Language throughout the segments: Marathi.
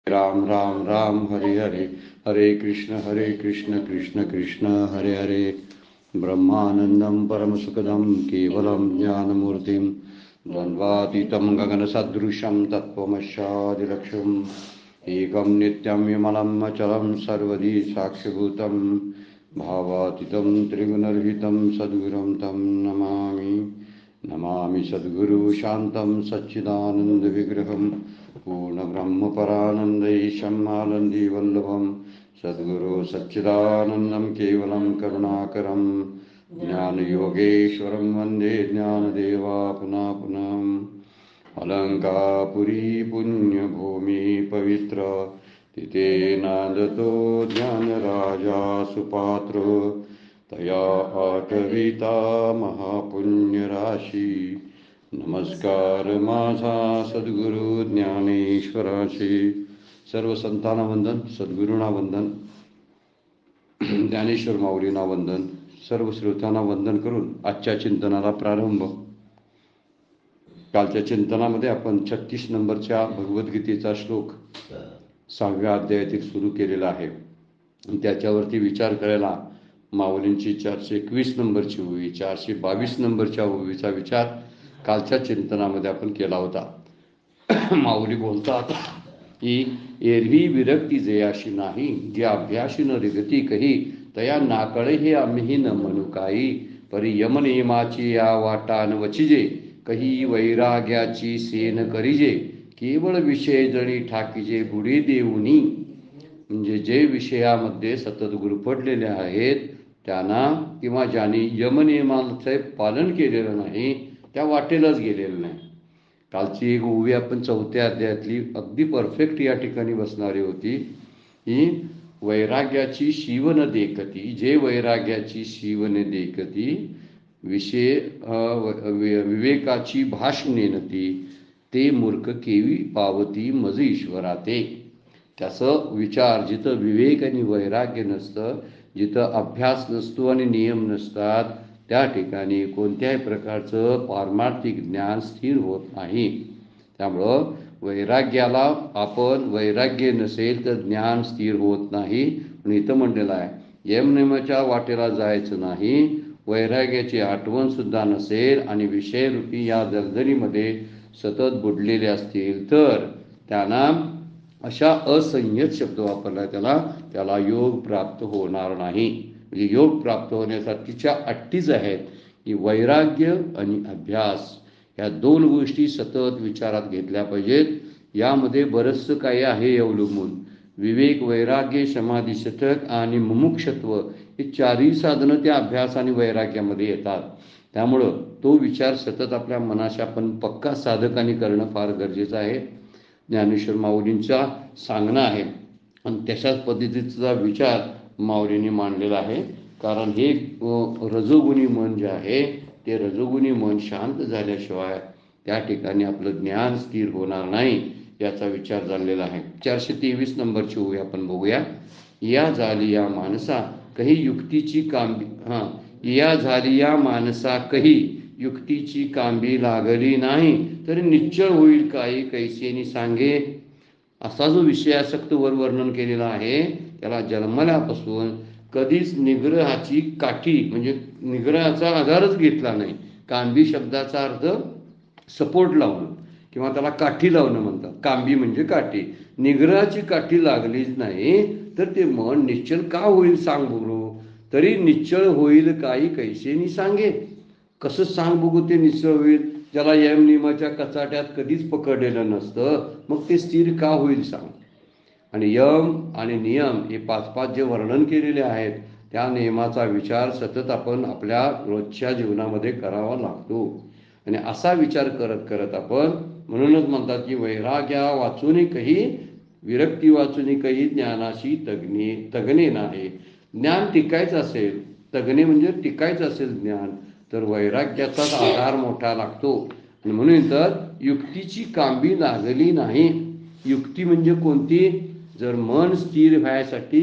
राम राम राम हरे हरे, हरे कृष्ण कृष्ण कृष्ण हरे हरे। ब्रह्मानंदं परमसुखदं केवलं ज्ञानमूर्तिं द्वन्द्वातीतं गगनसदृशं तत्त्वमस्यादिलक्ष्यम् एकं नित्यं विमलं अचलं सर्वदी साक्षिभूतं भावातीतं त्रिगुणरहितं सद्गुरुं तं नमामि। नमामि सद्गुरु शान्तं सच्चिदानन्दविग्रहं पूर्णब्रह्मपरानन्दैशम् आनन्दीवल्लभं सद्गुरो सच्चिदानन्दं केवलं करुणाकरं ज्ञानयोगेश्वरं वन्दे ज्ञानदेवा पुनः पुनः। अलङ्कापुरी पुण्यभूमि पवित्र तिथे नादतो ज्ञानराजा सुपात्रो तया आटविता महापुण्यराशी। नमस्कार माझा सद्गुरु ज्ञानेश्वराशी। सर्व संतांना वंदन, सद्गुरूंना वंदन, ज्ञानेश्वर माऊलींना वंदन, सर्व श्रोत्यांना वंदन करून आजच्या चिंतनाला प्रारंभ। कालच्या चिंतनामध्ये आपण 36 नंबरच्या भगवद्गीतेचा श्लोक 6व्या अध्यायातील सुरू केलेला आहे। त्याच्यावरती विचार करायला माऊलींची 421 नंबरची ओवी, 422 नंबरच्या ओवीचा विचार कालच्या चिंतनामध्ये आपण केला होता। माऊली बोलतात की एरवी विरक्ती जयाशी नाही, जी अभ्यासी न रिगती कही, तया नाकळे हे आम्ही न म्हणू काही, परी यमनियमाची या वाटान वचिजे, कही वैराग्याची सेन करिजे, केवळ विषय जळी ठाकीजे बुडी देऊनी। म्हणजे जे विषयामध्ये सतत गुरफटलेले आहेत त्यांना किंवा ज्यांनी यमनियमांचे पालन केलेलं नाही त्या वाटेलाच गेलेलं नाही। कालची एक ओवी आपण 4थ्या अध्यायातली अगदी परफेक्ट या ठिकाणी बसणारी होती ही, वैराग्याची शिवन देखती, जे वैराग्याची शिवन देखती, विषय विवेकाची भाषणे नती, ते मूर्ख केवी पावती मज ईश्वराते। त्याचं विचार जिथं विवेक आणि वैराग्य नसतं, जिथं अभ्यास नसतो आणि नियम नसतात, त्या ठिकाणी कोणत्याही प्रकारचं पारमार्थिक ज्ञान स्थिर होत नाही। त्यामुळं वैराग्याला आपण वैराग्य नसेल तर ज्ञान स्थिर होत नाही। म्हणून इथं म्हणलेलं आहे यमनियमाच्या वाटेला जायचं नाही, वैराग्याची आठवण सुद्धा नसेल आणि विषयरूपी या दलदलीमध्ये सतत बुडलेले असतील तर त्यांना, अशा असंयत शब्द वापरला त्याला योग प्राप्त होणार नाही। म्हणजे योग प्राप्त होण्यासाठीच्या अट्टीच आहेत की वैराग्य आणि अभ्यास या दोन गोष्टी सतत विचारात घेतल्या पाहिजेत। यामध्ये बरंचसं काही आहे अवलंबून। विवेक, वैराग्य, समाधी, शतक आणि मुमुक्षत्व हे चारही साधनं त्या अभ्यास आणि वैराग्यामध्ये येतात। त्यामुळं तो विचार सतत आपल्या मनाशी आपण पक्का साधकाने करणं फार गरजेचं आहे। ज्ञानेश्वर माऊलींचा सांगणं आहे आणि तशाच पद्धतीचा विचार माऊलींनी मांडलेला आहे। कारण हे रजोगुणी मन जे आहे ते रजोगुणी मन शांत झाल्याशिवाय त्या ठिकाणी आपलं ज्ञान स्थिर होणार नाही, याचा विचार झालेला आहे। 423 नंबरची ओवी आपण बघूया। या झाली या माणसा कही युक्तीची कांबी, या झाली या माणसा कही युक्तीची कांबी लागली नाही, तरी निश्चळ होईल काही कैसेनी सांगे। असा जो विषयासक्त वर वर्णन केलेला आहे त्याला जन्मल्यापासून कधीच निग्रहाची काठी म्हणजे निग्रहाचा आधारच घेतला नाही। कांबी शब्दाचा अर्थ सपोर्ट लावणं किंवा त्याला काठी लावणं म्हणतात। कांबी म्हणजे काठी, निग्रहाची काठी लागलीच नाही तर ते मन निश्चल का होईल सांग बघू। तरी निश्चळ होईल काही कैसेनी सांगे। कसं सांग बघू ते निश्चळ होईल, ज्याला यम नियमाच्या कचाट्यात कधीच पकडलेलं नसतं, मग ते स्थिर का होईल सांग। आणि यम आणि नियम हे 5 जे वर्णन केलेले आहेत त्या नियमाचा विचार सतत आपण आपल्या रोजच्या जीवनामध्ये करावा लागतो। आणि असा विचार करत करत आपण, म्हणूनच म्हणतात की वैराग्या वाचून काही, विरक्ती वाचून काही, ज्ञानाशी तगणे नाही। ज्ञान टिकायचं असेल, तगणे म्हणजे टिकायचं असेल ज्ञान, तर वैराग्याचाच आधार मोठा लागतो। आणि म्हणून तर युक्तीची कांबी लागली नाही। युक्ती म्हणजे कोणती? जर मन स्थिर व्हायसाठी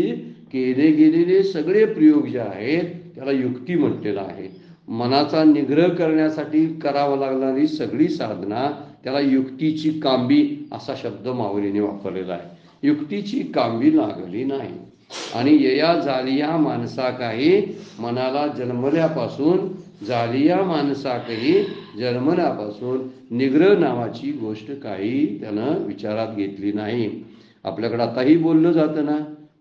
केले गेलेले सगळे प्रयोग जे आहेत त्याला युक्ती म्हटलेलं आहे। मनाचा निग्रह करण्यासाठी करावं लागणारी सगळी साधना त्याला युक्तीची कांबी असा शब्द माऊलीने वापरलेला आहे। युक्तीची कांबी लागली नाही. आणि यया झालिया माणसा काही मनाला जन्मल्यापासून झालिया माणसा काही जन्मल्यापासून निग्रह नावाची गोष्ट काही त्यानं विचारात घेतली नाही. आपल्याकडे आताही बोललं जातं ना,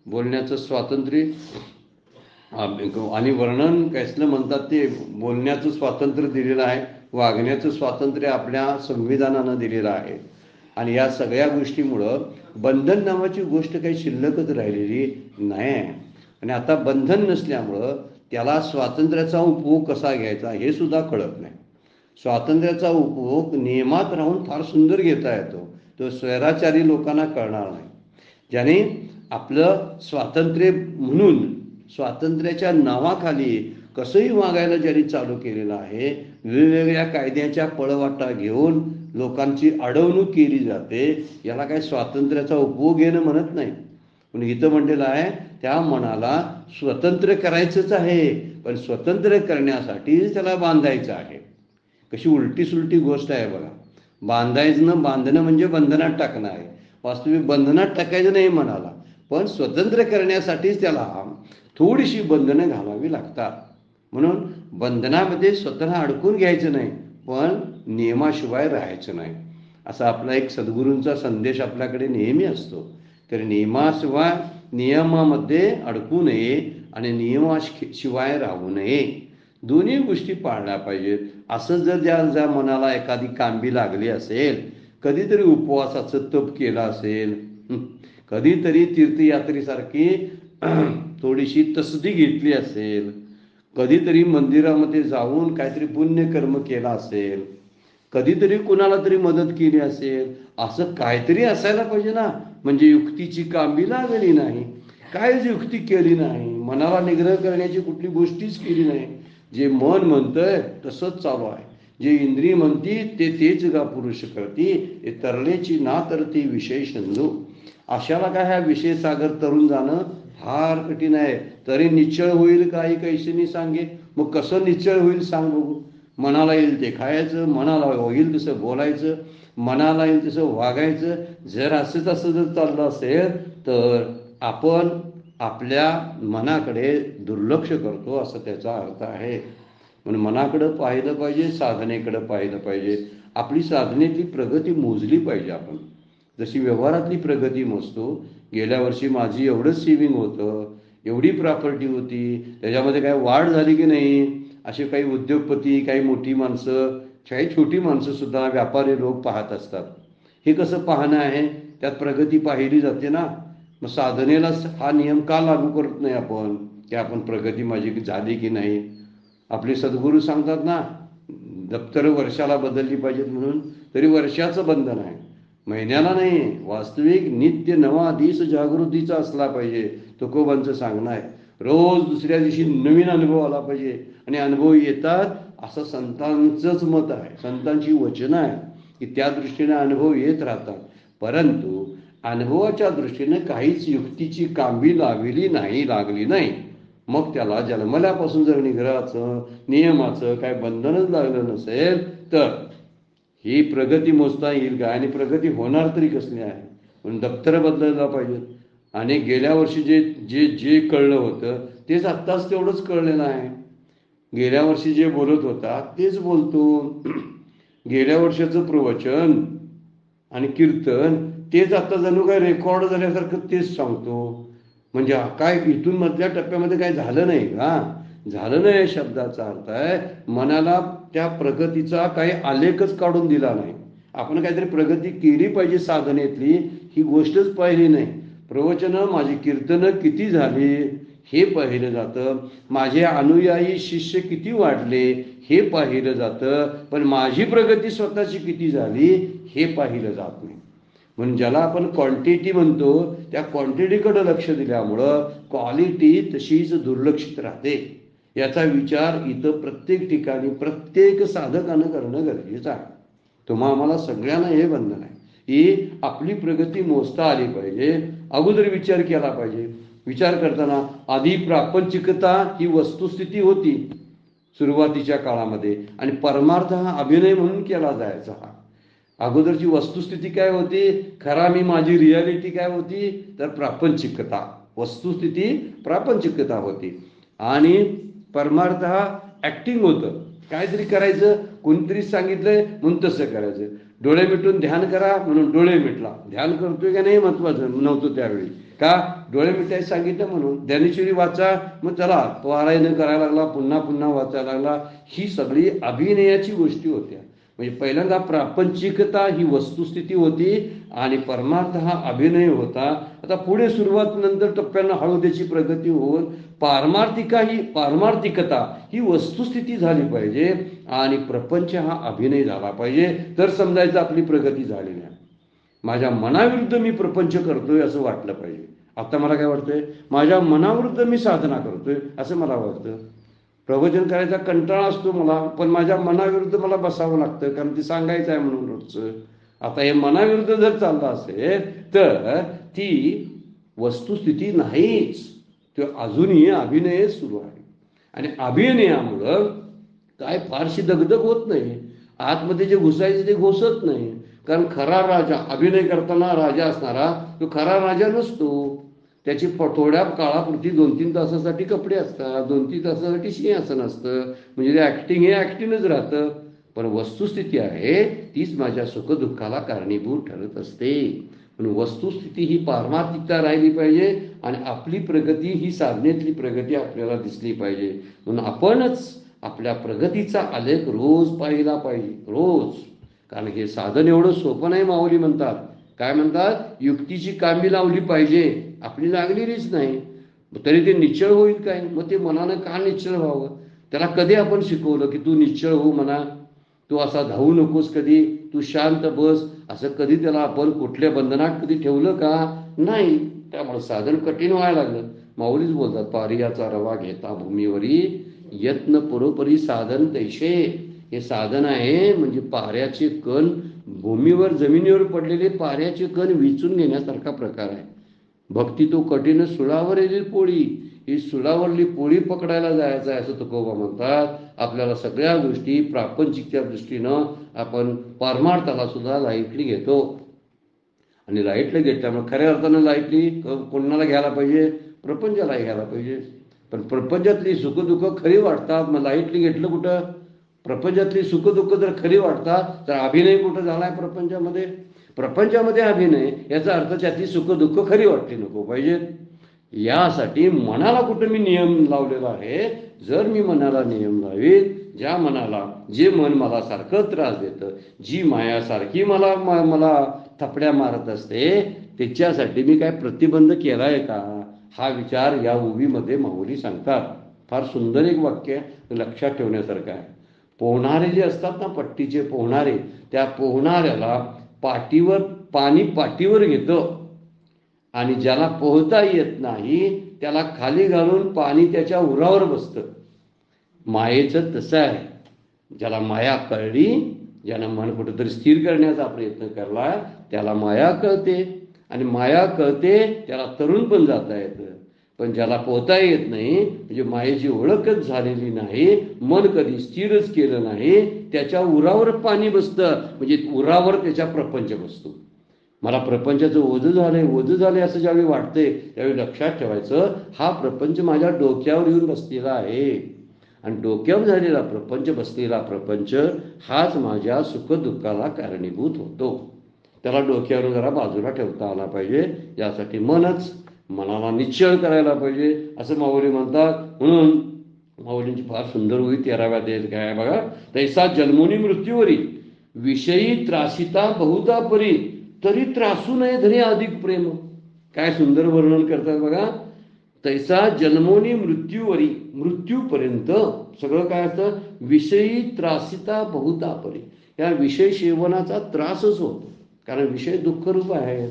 बोलण्याचं स्वातंत्र्य आणि वर्णन कसलं म्हणतात ते बोलण्याचं स्वातंत्र्य दिलेलं आहे, वागण्याचं स्वातंत्र्य आपल्या संविधानानं दिलेलं आहे. आणि या सगळ्या गोष्टीमुळं बंधन नावाची गोष्ट काही शिल्लकच राहिलेली नाही आहे. आणि आता बंधन नसल्यामुळं त्याला स्वातंत्र्याचा उपभोग कसा घ्यायचा हे सुद्धा कळत नाही. स्वातंत्र्याचा उपभोग नियमात राहून फार सुंदर घेता येतो, तो स्वैराचारी लोकांना कळणार नाही. ज्याने आपलं स्वातंत्र्य म्हणून स्वातंत्र्याच्या नावाखाली कसंही वागायला ज्यांनी चालू केलेलं आहे, वेगवेगळ्या कायद्याच्या पळवाटा घेऊन लोकांची अडवणूक केली जाते, याला काय स्वातंत्र्याचा उपभोग घेणं म्हणत नाही. पण इथं म्हणलेलं आहे त्या मनाला स्वतंत्र करायचंच आहे, पण स्वतंत्र करण्यासाठी त्याला बांधायचं आहे. कशी उलटी सुलटी गोष्ट आहे बघा. बांधणं म्हणजे बंधनात टाकणं आहे. वास्तविक बंधनात टाकायचं नाही मनाला, पण स्वतंत्र करण्यासाठीच त्याला थोडीशी बंधनं घालावी लागतात. म्हणून बंधनामध्ये स्वतःला अडकून घ्यायचं नाही, पण नियमाशिवाय राहायचं नाही. असा आपला एक सद्गुरूंचा संदेश आपल्याकडे नेहमी असतो. तर नियमामध्ये अडकू नये आणि नियमाशिवाय राहू नये, दोन्ही गोष्टी पाळल्या पाहिजेत. असं जर ज्या मनाला एखादी कांबी लागली असेल, कधीतरी उपवासाचं तप केलं असेल, कधीतरी तीर्थयात्रेसारखी थोडीशी तसदी घेतली असेल, कधीतरी मंदिरामध्ये जाऊन काहीतरी पुण्यकर्म केला असेल, कधीतरी कुणाला तरी मदत केली असेल, असं काहीतरी असायला पाहिजे ना. म्हणजे युक्तीची कांबी लागली नाही, काहीच युक्ती केली नाही, मनाला निग्रह करण्याची कुठली गोष्टीच केली नाही. जे मन म्हणतंय तसंच चालू आहे, जे इंद्रिय म्हणती तेच गा पुरुष करती, ते तरलेची ना तरती विषय शंधू. अशाला काय ह्या विषय सागर तरुण जाणं फार कठीण आहे. तरी निश्चळ होईल काही कैशीनी सांगे. मग कसं निश्चळ होईल सांग बघू. मनाला येईल ते खायचं, मनाला होईल तसं बोलायचं, मनाला येईल तसं वागायचं. जर असं जर चाललं असेल तर आपण आपल्या मनाकडे दुर्लक्ष करतो असं त्याचा अर्थ आहे. म्हणून मनाकडं पाहिलं पाहिजे, साधनेकडं पाहिलं पाहिजे. आपली साधनेतली प्रगती मोजली पाहिजे. आपण जशी व्यवहारातली प्रगती मोजतो, गेल्या वर्षी माझी एवढंच सेविंग होतं, एवढी प्रॉपर्टी होती, त्याच्यामध्ये काय वाढ झाली की नाही, असे काही उद्योगपती, काही मोठी माणसं, काही छोटी माणसं सुद्धा, व्यापारी लोक पाहत असतात. हे कसं पाहणं आहे, त्यात प्रगती पाहिली जाते ना. मग साधनेला हा नियम का लागू करत नाही आपण, की आपण प्रगती माझी झाली की नाही. आपले सद्गुरू सांगतात ना, दप्तर वर्षाला बदलली पाहिजेत म्हणून, तरी वर्षाचं बंधन आहे, महिन्याला नाही. वास्तविक नित्य नवा दिस जागृतीचा असला पाहिजे, तुकोबांचं सांगणं आहे. रोज दुसऱ्या दिवशी नवीन अनुभव आला पाहिजे, आणि अनुभव येतात असं संतांचंच मत आहे, संतांची वचनं आहे की त्या दृष्टीने अनुभव येत राहतात. परंतु अनुभवाच्या दृष्टीने काहीच युक्तीची कांबी लागली नाही. मग त्याला जन्मल्यापासून जर निग्रहाचं नियमाचं काय बंधनच लागलं नसेल तर ही प्रगती मोजता येईल का, आणि प्रगती होणार तरी कसली आहे. म्हणून दप्तर बदलायला पाहिजेत. आणि गेल्या वर्षी जे कळलं होतं तेच आत्ताच तेवढंच कळलेलं आहे. गेल्या वर्षी जे बोलत होता तेच बोलतो. गेल्या वर्षाचं प्रवचन आणि कीर्तन तेच आता जणू काय रेकॉर्ड झाल्यासारखं तेच सांगतो. म्हणजे काय इथून मधल्या टप्प्यामध्ये काय झालं नाही का. झालं नाही शब्दाचा अर्थ आहे मनाला त्या प्रगतीचा काही आलेखच काढून दिला नाही. आपण काहीतरी प्रगती केली पाहिजे साधनेतली, ही गोष्टच पाहिली नाही. प्रवचनं, माझी कीर्तनं किती झाली हे पाहिलं जातं, माझे अनुयायी शिष्य किती वाढले हे पाहिलं जातं, पण माझी प्रगती स्वतःची किती झाली हे पाहिलं जात नाही. म्हणून ज्याला आपण क्वांटिटी म्हणतो त्या क्वांटिटीकडे लक्ष दिल्यामुळं क्वालिटी तशीच दुर्लक्षित राहते. याचा विचार इथं प्रत्येक ठिकाणी प्रत्येक साधकानं करणं गरजेचं आहे. आम्हाला सगळ्यांना हे बंधन आहे की आपली प्रगती मोजता आली पाहिजे. अगोदर विचार केला पाहिजे. विचार करताना आधी प्रापंचिकता ही वस्तुस्थिती होती सुरुवातीच्या काळामध्ये, आणि परमार्थ हा अभिनय म्हणून केला जायचा. अगोदरची वस्तुस्थिती काय होती? खरा मी, माझी रियालिटी काय होती? तर प्रापंचिकता. वस्तुस्थिती प्रापंचिकता होती आणि परमार्थ हा ऍक्टिंग होतं. काहीतरी करायचं, कोणतरी सांगितलंय म्हणून तसं करायचं. डोळे मिटून ध्यान करा म्हणून डोळे मिटला. ध्यान करतोय का नाही महत्वाचं नव्हतं त्यावेळी. का? डोळे मिटायला सांगितलं म्हणून. ज्ञानेश्वरी वाचा, मग चला पारायण करायला लागला, पुन्हा पुन्हा वाचायला लागला. ही सगळी अभिनयाची गोष्टी होत्या. म्हणजे पहिल्यांदा प्रापंचिकता ही वस्तुस्थिती होती आणि परमार्थ हा अभिनय होता. आता पुढे सुरुवात नंतर टप्प्यानं हळू त्याची प्रगती होऊन पारमार्थिकता ही वस्तुस्थिती झाली पाहिजे आणि प्रपंच हा अभिनय झाला पाहिजे, तर समजायचं आपली प्रगती झाली नाही. माझ्या मनाविरुद्ध मी प्रपंच करतोय असं वाटलं पाहिजे. आता मला काय वाटतंय? माझ्या मनाविरुद्ध मी साधना करतोय असं मला वाटतं. प्रवचन करायचा कंटाळा असतो मला, पण माझ्या मनाविरुद्ध मला बसावं लागतं, कारण ती सांगायचं आहे म्हणून रोजचं. आता हे मनाविरुद्ध जर चाललं असेल तर ती वस्तुस्थिती नाहीच, तो अजूनही अभिनय सुरू आहे. आणि अभिनयामुळं काय फारशी दगदग होत नाही. आतमध्ये जे घुसायचं ते घुसत नाही. कारण खरा राजा, अभिनय करताना राजा असणारा, तो खरा राजा नसतो. त्याची थोड्या काळापुरती 2-3 तासासाठी कपडे असतात, 2-3 तासासाठी सिंहासन असतं. म्हणजे ते ऍक्टिंग हे ऍक्टिंगच राहतं. पण वस्तुस्थिती आहे तीच माझ्या सुखदुःखाला कारणीभूत ठरत असते. म्हणून वस्तुस्थिती ही पारमार्थिकता राहिली पाहिजे आणि आपली प्रगती ही साधनेतली प्रगती आपल्याला दिसली पाहिजे. म्हणून आपणच आपल्या प्रगतीचा आलेख रोज पाहिला पाहिजे, रोज. कारण हे साधन एवढं सोपं नाही. माऊली म्हणतात, काय म्हणतात? युक्तीची कामी लावली पाहिजे, आपली लागलेलीच नाही. तरी ते निश्चळ होईल काय? मग ते मनानं का निश्चळ व्हावं? त्याला कधी आपण शिकवलं की तू निश्चळ हो म्हणा, तू असा धावू नकोस, कधी तू शांत बस, असं कधी त्याला आपण कुठल्या बंधनात कधी ठेवलं का? नाही. त्यामुळे साधन कठीण व्हायला लागलं. माऊलीच बोलतात, पारियाचा रवा घेता भूमीवरी, यत्न परोपरी साधन तैशे. हे साधन आहे म्हणजे पाऱ्याचे कण, भूमीवर जमिनीवर पडलेले पाऱ्याचे कण विचून घेण्यासारखा प्रकार आहे. भक्ती तो कठीण सुळावर येईल पोळी. ही सुळावरली पोळी पकडायला जायचं आहे असं तुकोबा म्हणतात. आपल्याला सगळ्या गोष्टी प्रापंचिकच्या दृष्टीनं आपण परमार्थाला सुद्धा लाईटली घेतो. आणि लाईटली घेतल्यामुळे खऱ्या अर्थानं लाईटली कोणाला घ्यायला पाहिजे? प्रपंचाला घ्यायला पाहिजे. पण प्रपंचातली सुखदुःख खरी वाटतात, मग लाईटली घेतलं कुठं? प्रपंचातली सुखदुःख जर खरी वाटतात तर अभिनय कुठं झालाय प्रपंचामध्ये? प्रपंचामध्ये अभिनय, याचा अर्थ त्यातली सुखदुःख खरी वाटली नको पाहिजेत. यासाठी मनाला कुठं मी नियम लावलेला आहे. जर मी मनाला नियम लावीन, ज्या मनाला, जे मन मला सारखं त्रास देतं, जी माया सारखी मला थपड्या मारत असते, त्याच्यासाठी मी काय प्रतिबंध केलाय का? हा विचार या उभीमध्ये माऊली सांगतात. फार सुंदर एक वाक्य लक्षात ठेवण्यासारखं आहे. पोहणारे जे असतात ना, पट्टीचे पोहणारे, त्या पोहणाऱ्याला पाणी पाठीवर घेतं आणि ज्याला पोहता येत नाही त्याला खाली घालून पाणी त्याच्या उरावर बसतं. मायेचं तसं आहे. ज्याला माया कळली, ज्यानं मन कुठंतरी स्थिर करण्याचा प्रयत्न करला, त्याला माया कळते. आणि माया कळते त्याला तरुण पण जाता येतं. पण ज्याला पोहता येत नाही, म्हणजे मायेची ओळखच झालेली नाही, मन कधी स्थिरच केलं नाही, त्याच्या उरावर पाणी बसतं. म्हणजे उरावर त्याच्या प्रपंच बसतो. मला प्रपंचाचं ओझं झालंय असं ज्यावेळी वाटतंय, त्यावेळी लक्षात ठेवायचं, हा प्रपंच माझ्या डोक्यावर येऊन बसलेला आहे. आणि डोक्यावर झालेला प्रपंच, बसलेला प्रपंच हाच माझ्या सुखदुःखाला कारणीभूत होतो. त्याला डोक्यावरून जरा बाजूला ठेवता आला पाहिजे. यासाठी मनाला निश्चळ करायला पाहिजे असं माऊली म्हणतात. म्हणून माऊलींची फार सुंदर होई 13व्या अध्यायात काय आहे बघा. तैसा जन्मोनी मृत्यूवरी, विषयी त्रासिता बहुता परी, तरी त्रासू नये धरी अधिक प्रेम. काय सुंदर वर्णन करतात बघा. तैसा जन्मोनी मृत्यूवरी, मृत्यूपर्यंत सगळं काय असतं? विषयी त्रासिता बहुता परी. या विषय सेवनाचा त्रासच होतो, कारण विषय दुःखरूप आहे.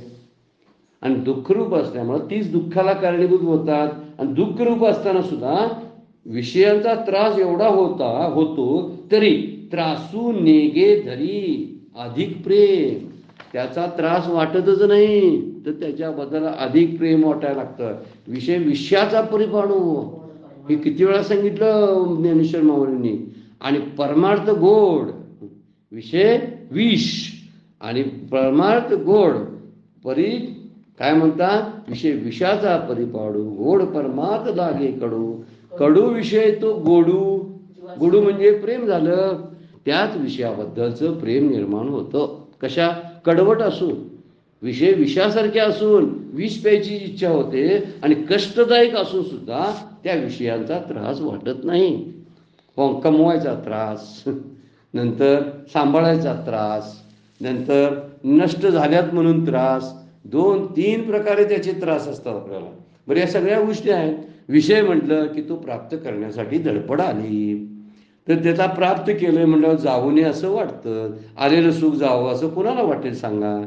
आणि दुःखरूप असल्यामुळे तीच दुःखाला कारणीभूत होतात. आणि दुःखरूप असताना सुद्धा विषयांचा त्रास एवढा होतो तरी त्रासू नेगे धरी अधिक प्रेम. त्याचा त्रास वाटतच नाही तर त्याच्याबद्दल अधिक प्रेम वाटायला लागतं. विषयाचा परिपाणू, हे किती वेळा सांगितलं ज्ञानेश्वर माऊलींनी. आणि परमार्थ गोड, विषय विष. आणि परमार्थ गोड परी काय म्हणतात, विषय विषाचा परिपाडू, गोड परमार्थ लागे कडू, कडू विषय तो गोडू, गोडू म्हणजे प्रेम झालं, त्याच विषयाबद्दलचं प्रेम निर्माण होतं. कशा, कडवट असून, विषय विषयासारखे असून विष प्यायची इच्छा होते, आणि कष्टदायक असून सुद्धा त्या विषयांचा त्रास वाटत नाही. कमवायचा त्रास, नंतर सांभाळायचा त्रास, नंतर नष्ट झाल्यात म्हणून त्रास, 2-3 प्रकारे त्याचे त्रास असतात आपल्याला. बरं, या सगळ्या गोष्टी आहेत. विषय म्हटलं की तो प्राप्त करण्यासाठी धडपड आली, तर त्याला प्राप्त केलंय म्हटल्यावर जाऊ नये असं वाटतं. आलेलं सुख जावं असं कोणाला वाटेल सांगा,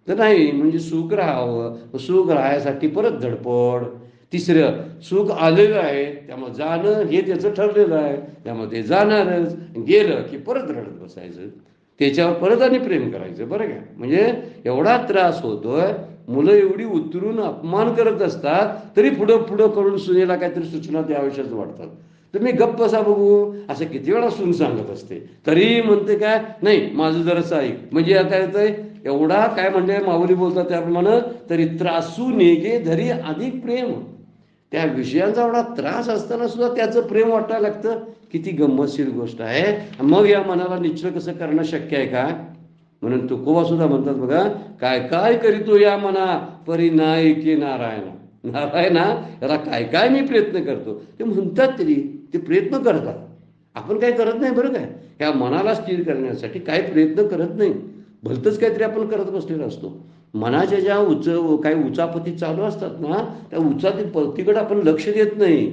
तर नाही. म्हणजे सुख राहावं, सुख राहायसाठी परत धडपड. तिसरं, सुख आलेलं आहे त्यामुळे जाणं हे त्याचं ठरलेलं आहे, त्यामुळे ते जाणारच. गेलं की परत रडत बसायचं, त्याच्यावर परत आणि प्रेम करायचं. बरं का, म्हणजे एवढा त्रास होतोय. मुलं एवढी उतरून अपमान करत असतात, तरी पुढं पुढं करून सुनेला काहीतरी सूचना द्याव्याशाच वाटतात. तुम्ही गप्प बसा बघू, असं किती वेळा सून सांगत असते, तरी म्हणते काय, नाही माझं जरासं ऐक. म्हणजे आता येतंय एवढा काय म्हणजे माऊली बोलतात त्याप्रमाणे, तरी त्रासू नेगे धरी अधिक प्रेम. त्या विषयांचा एवढा त्रास असताना सुद्धा त्याचं प्रेम वाटायला लागतं. किती गंमतशीर गोष्ट आहे. मग या मनाला निश्चय कसं करणं शक्य आहे का? म्हणून तुकोबा सुद्धा म्हणतात बघा, काय काय करीतो या मना परी नायके नारायणा. नारायणा, याला काय काय मी प्रयत्न करतो. ते म्हणतात तरी ते प्रयत्न करतात, आपण काय करत नाही. बरं काय, ह्या मनाला स्थिर करण्यासाठी काय प्रयत्न करत नाही, भलतंच काहीतरी आपण करत बसलेलो असतो. मनाच्या ज्या काही उचापती चालू असतात ना, त्या उचापतीकडे आपण लक्ष देत नाही.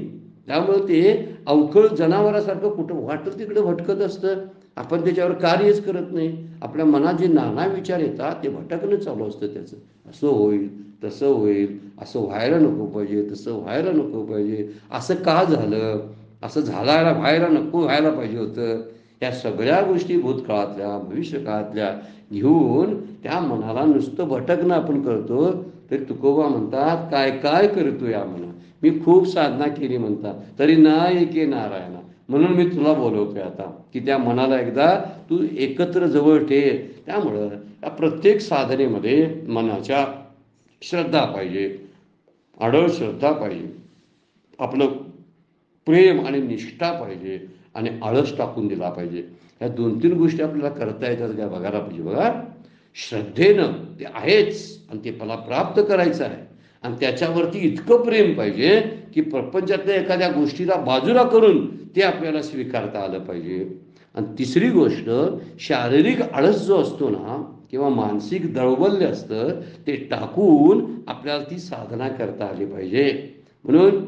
त्यामुळे ते अवखळ जनावरासारखं कुठं वाटत तिकडे भटकत असतं. आपण त्याच्यावर कार्यच करत नाही. आपल्या मनात जे नाना विचार येतात ते भटकणं चालू असतं त्याचं. असं होईल, तसं होईल, असं व्हायला नको पाहिजे, तसं व्हायला नको पाहिजे, असं का झालं, असं झालायला व्हायला नको व्हायला पाहिजे होतं. या सगळ्या गोष्टी भूतकाळातल्या भविष्यकाळातल्या घेऊन त्या मनाला नुसतं भटकणं आपण करतो. तर तुकोबा म्हणतात, काय काय करतो या मना, मी खूप साधना केली म्हणतात, तरी नायके नारायणा. म्हणून मी तुला बोलवतोय आता की त्या मनाला एकदा तू एकत्र जवळ ठेव. त्यामुळं या प्रत्येक साधनेमध्ये मनाच्या श्रद्धा पाहिजे, आढळ श्रद्धा पाहिजे, आपलं प्रेम आणि निष्ठा पाहिजे, आणि आळस टाकून दिला पाहिजे. ह्या 2-3 गोष्टी आपल्याला करता येतात का बघायला पाहिजे. बघा, श्रद्धेनं ते आहेच आणि ते मला प्राप्त करायचं आहे, आणि त्याच्यावरती इतकं प्रेम पाहिजे की प्रपंचातल्या एखाद्या गोष्टीला बाजूला करून ते आपल्याला स्वीकारता आलं पाहिजे. आणि तिसरी गोष्ट, शारीरिक आळस जो असतो ना, किंवा मानसिक दौर्बल्य असतं, ते टाकून आपल्याला ती साधना करता आली पाहिजे. म्हणून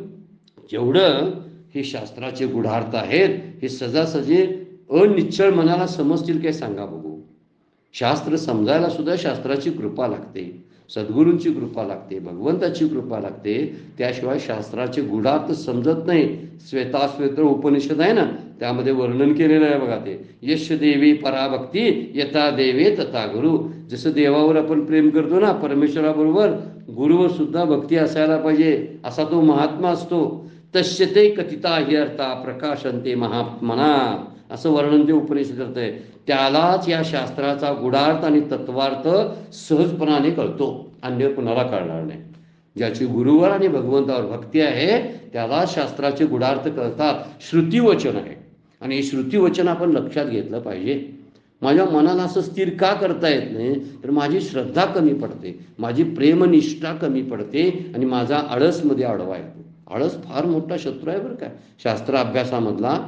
जेवढं हे शास्त्राचे गूढार्थ आहेत, हे सहजासहजी अनिश्चळ मनाला समजतील काय सांगा बघू. शास्त्र समजायला सुद्धा शास्त्राची कृपा लागते, सद्गुरूंची कृपा लागते, भगवंताची कृपा लागते. त्याशिवाय शास्त्राचे गूढार्थ समजत नाही. श्वेताश्वेत्र उपनिषद आहे ना, त्यामध्ये वर्णन केलेलं आहे बघा, ते यश देवी पराभक्ती यथा देवे तथा गुरु. जसं देवावर आपण प्रेम करतो ना, परमेश्वराबरोबर गुरुवर सुद्धा भक्ती असायला पाहिजे. असा तो महात्मा असतो. तस्य ते कथिता हि अर्था प्रकाशन्ते महात्मना, असं वर्णन ते उपनिषद करतंय. त्यालाच या शास्त्राचा गूढार्थ आणि तत्वार्थ सहजपणाने कळतो, अन्य कुणाला कळणार नाही. ज्याची गुरुवर आणि भगवंतावर भक्ती आहे त्याला शास्त्राचे गूढार्थ कळतात. श्रुतिवचन आहे, आणि हे श्रुतिवचन आपण लक्षात घेतलं पाहिजे. माझ्या मनाला असं स्थिर का करता येत नाही, तर माझी श्रद्धा कमी पडते, माझी प्रेमनिष्ठा कमी पडते, आणि माझा आळसमध्ये आडवा येतो. आळस फार मोठा शत्रू आहे बरं काय, शास्त्र अभ्यासामधला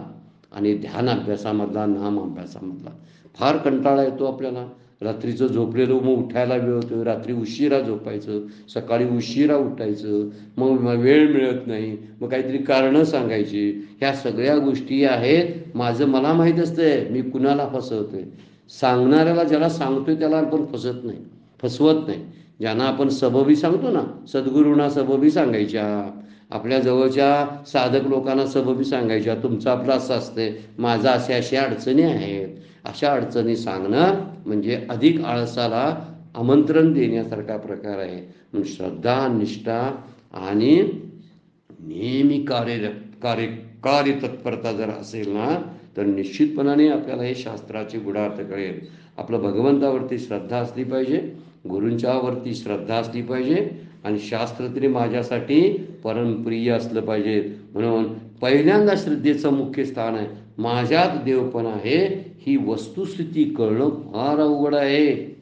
आणि ध्यान अभ्यासामधला, नाम अभ्यासामधला. फार कंटाळा येतो आपल्याला. रात्रीचं झोपलेलं मग उठायला वेळ होतो, रात्री उशिरा झोपायचं, सकाळी उशिरा उठायचं, मग वेळ मिळत नाही, मग काहीतरी कारणं सांगायची. ह्या सगळ्या गोष्टी आहेत. माझं मला माहीत असतंय मी कुणाला फसवतोय. सांगणाऱ्याला, ज्याला सांगतोय त्याला आपण फसवत नाही. ज्यांना आपण सबबी सांगतो ना, सद्गुरूंना सबबी सांगायच्या, आपल्या जवळच्या साधक लोकांना सबबी सांगायच्या. तुमचं आपलं असं असतंय, माझा अशा अडचणी आहेत. अशा अडचणी सांगणं म्हणजे अधिक आळसाला आमंत्रण देण्यासारखा प्रकार आहे. म्हणून श्रद्धा, निष्ठा आणि नेहमी कार्यतत्परता जर असेल ना, तर निश्चितपणाने आपल्याला हे शास्त्राचे गूढार्थ कळेल. आपलं भगवंतावरती श्रद्धा असली पाहिजे, गुरूंच्यावरती श्रद्धा असली पाहिजे आणि शास्त्र तरी माझ्यासाठी परमप्रिय असलं पाहिजे. म्हणून पहिल्यांदा श्रद्धेचं मुख्य स्थान आहे. माझ्यात देवपण आहे ही वस्तुस्थिती कळणं फार अवघड आहे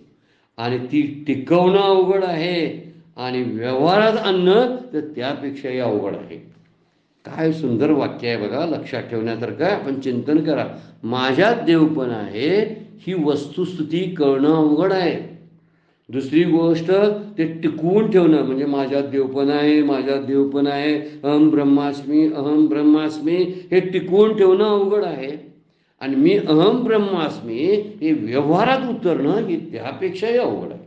आणि ती टिकवणं अवघड आहे आणि व्यवहारात आणणं तर त्यापेक्षाही अवघड आहे. काय सुंदर वाक्य आहे बघा, लक्षात ठेवण्यासारखं. आपण चिंतन करा. माझ्यात देवपण आहे ही वस्तुस्थिती कळणं अवघड आहे. दुसरी गोष्ट ते टिकवून ठेवणं, म्हणजे माझ्यात देवपण आहे, माझ्यात देवपण आहे, अहम ब्रह्मास्मी, अहम ब्रह्मास्मी, हे टिकवून ठेवणं अवघड आहे. आणि मी अहम ब्रह्मास्मी हे व्यवहारात उतरणं हे त्यापेक्षाही अवघड आहे.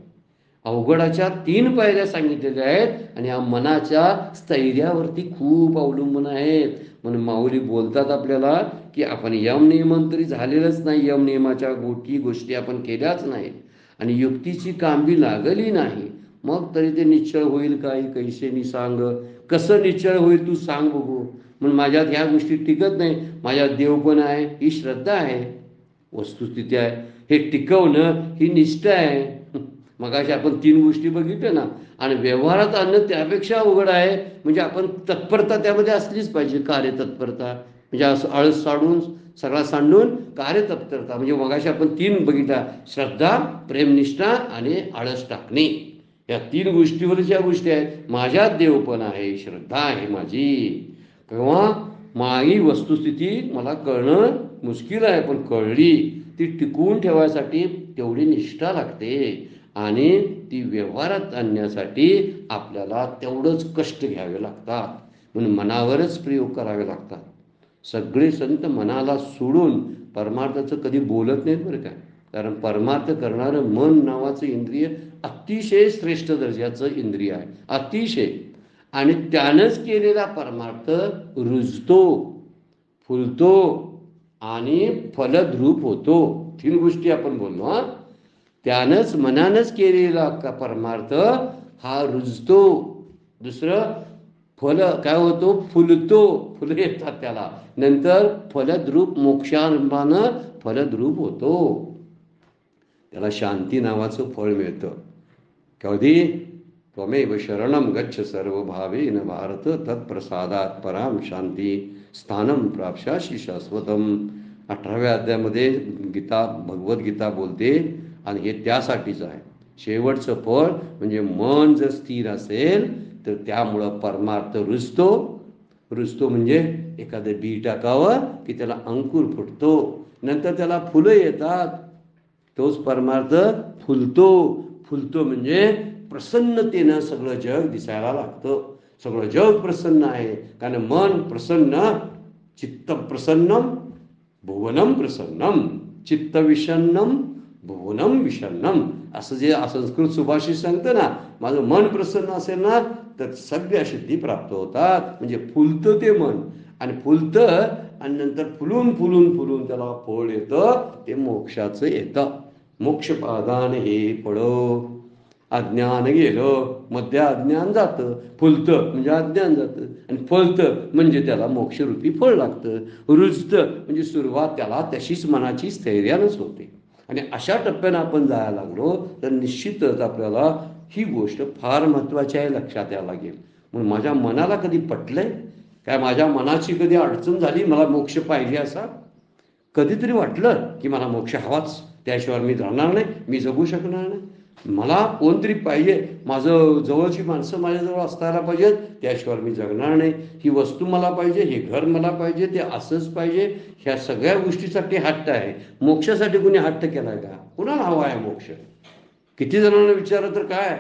अवघडाच्या 3 पायऱ्या सांगितलेल्या आहेत आणि या मनाच्या स्थैर्यावरती खूप अवलंबून आहेत. म्हणून माऊली बोलतात आपल्याला की आपण यमनियमन तरी झालेलंच नाही, यमनियमाच्या गोष्टी आपण केल्याच नाहीत आणि युक्तीची कांबी लागली नाही, मग तरी ते निश्चळ होईल काही कैसेनी सांग. कसं निश्चळ होईल तू सांग बघू. म्हणून माझ्यात ह्या गोष्टी टिकत नाही. माझ्यात देवपण आहे ही श्रद्धा आहे, वस्तुस्थिती आहे. हे टिकवणं ही निष्ठा आहे. मगाशी आपण 3 गोष्टी बघितल्या ना. आणि व्यवहारात आणणं त्यापेक्षा अवघड आहे. म्हणजे आपण तत्परता त्यामध्ये असलीच पाहिजे, कार्यतत्परता. म्हणजे असं आळस साडून सगळा सांडून कार्यतत्परता. म्हणजे मगाशी आपण 3 बघितल्या, श्रद्धा, प्रेमनिष्ठा आणि आळस टाकणे. या 3 गोष्टीवर ज्या गोष्टी आहेत, माझ्यात देवपण आहे, श्रद्धा आहे माझी, किंवा माही वस्तुस्थिती मला कळणं मुश्किल आहे, पण कळली ती टिकवून ठेवायसाठी तेवढी निष्ठा लागते आणि ती व्यवहारात आणण्यासाठी आपल्याला तेवढंच कष्ट घ्यावे लागतात. म्हणून मनावरच प्रयोग करावे लागतात. सगळे संत मनाला सोडून परमार्थाचं कधी बोलत नाहीत बरं का. कारण परमार्थ करणारं मन नावाचं इंद्रिय अतिशय श्रेष्ठ दर्जाचं इंद्रिय आहे, अतिशय. आणि त्यानंच केलेला परमार्थ रुजतो, फुलतो आणि फलद्रूप होतो. 3 गोष्टी आपण बोललो हा. त्यानंच मनानंच केलेला का परमार्थ हा रुजतो. दुसरं फल काय होतो, फुलतो, फुलं येतात त्याला. नंतर फलद्रूप, मोक्षानं फलद्रूप होतो. त्याला शांती नावाचं फळ मिळतं. कधी त्वमेव शरणम गच्छ सर्व भावेन भारत तत्प्रसादात पराम शांती स्थानम प्राप्स्यासि शाश्वतम. 18व्या अध्यायामध्ये भगवद्गीता बोलते आणि हे त्यासाठीच आहे. शेवटचं फळ म्हणजे मन जर स्थिर असेल तर त्यामुळं परमार्थ रुजतो. रुजतो म्हणजे एखादं बी टाकावं की त्याला अंकुर फुटतो, नंतर त्याला फुलं येतात, तोच परमार्थ फुलतो. फुलतो म्हणजे प्रसन्नतेनं सगळं जग दिसायला लागतं. सगळं जग प्रसन्न आहे कारण मन प्रसन्न. चित्त प्रसन्नम भुवनम प्रसन्नम, चित्त विषन्नम भुवनम विषन्नम, असं जे संस्कृत सुभाषित सांगतं ना. माझं मन प्रसन्न असेल ना तर सगळ्या सिद्धी प्राप्त होतात. म्हणजे फुलतं ते मन आणि फुलतं आणि नंतर फुलून फुलून फुलून त्याला फळ येतं, ते मोक्षाचं येतं. मोक्षपादान हे फळं. अज्ञान गेलं, मध्ये अज्ञान जातं. फुलतं म्हणजे अज्ञान जातं आणि फळतं म्हणजे त्याला मोक्षरूपी फळ लागतं. रुजतं म्हणजे सुरुवात त्याला तशीच मनाची स्थैर्यानंच होते. आणि अशा टप्प्यानं आपण जायला लागलो तर निश्चितच आपल्याला ही गोष्ट फार महत्त्वाची आहे, लक्षात यायला लागेल. म्हणून माझ्या मनाला कधी पटलंय काय, माझ्या मनाची कधी अडचण झाली, मला मोक्ष पाहिजे असा कधीतरी वाटलं की मला मोक्ष हवाच, त्याशिवाय मी जाणार नाही, मी जगू शकणार नाही, मला कोणतरी पाहिजे, माझं जवळची माणसं माझ्याजवळ असताना पाहिजेत, त्याशिवाय मी जगणार नाही, ही वस्तू मला पाहिजे, हे घर मला पाहिजे, ते असंच पाहिजे, ह्या सगळ्या गोष्टीसाठी हट्ट आहे. मोक्षासाठी कुणी हट्ट केलाय का? कुणाला हवा आहे मोक्ष? किती जणांना विचारलं तर काय